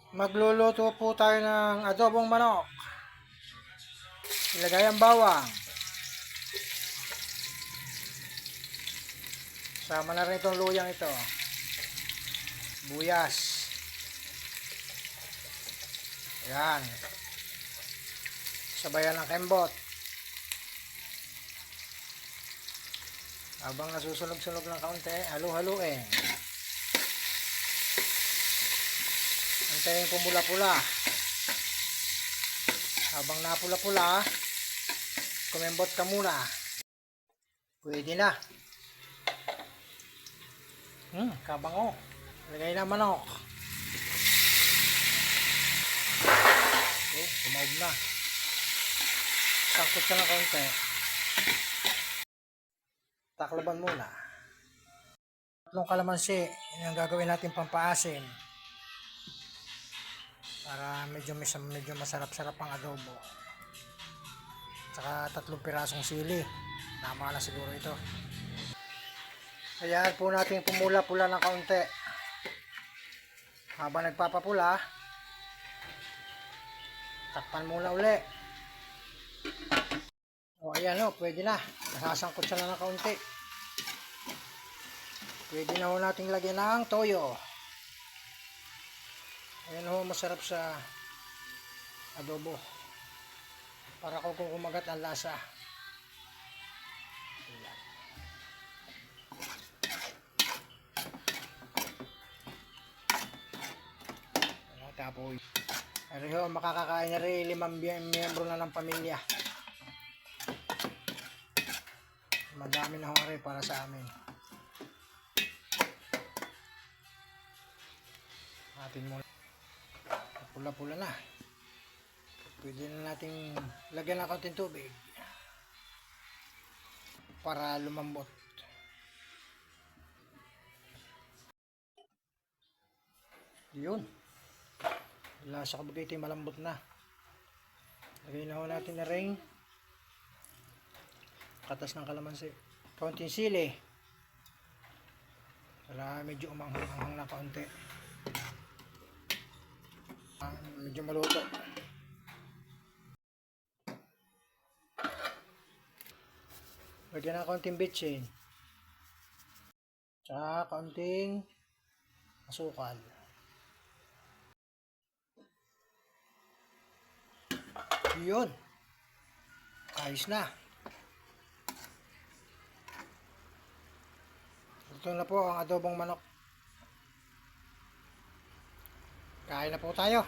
Magluluto po tayo ng adobong manok. Ilagay ang bawang. Sama na rin itong luyang ito. Buyas. Ayan. Sabayan ng kembot. Habang nasusunog-sunog ng kaunti, halu-haluin. Antayin pumula-pula. Habang napula-pula, kumembot ka muna. Pwede na. Kabango. Lagay na manok. Okay, tumaob na. Sangkot ka ng kaunti. Taklaban muna. Tatlong kalamansi. Yan ang gagawin natin pampaasim. Para medyo masarap-sarap ang adobo. Tsaka 3 pirasong sili. Tama na siguro ito. Hayaan po natin pumula-pula ng kaunti. Habang nagpapapula, takpan muna uli. O ayan o, pwede na. Nasasangkot siya na ng kaunti. Pwede na ho natin lagyan ng toyo. Ayan ho, masarap sa adobo. Para kung kumagat ang lasa. Ayan. Tapos, ari ho, makakakain na rin 5 miyembro na ng pamilya. Madami na ho rin para sa amin. Atin muna. Pula-pula na. Pwede na nating lagyan ng kaunting tubig para lumambot. Yun. Lasa kabagay malambot na. Lagay na ho natin na ring katas ng kalamansi. Kaunting sili. Para medyo umanghang na kaunti. Medyo maluto. Lagyan ng kaunting bitchin. Tsaka kaunting asukal. Yun. Ayos na. Ito na po ang adobong manok. Kain na po tayo.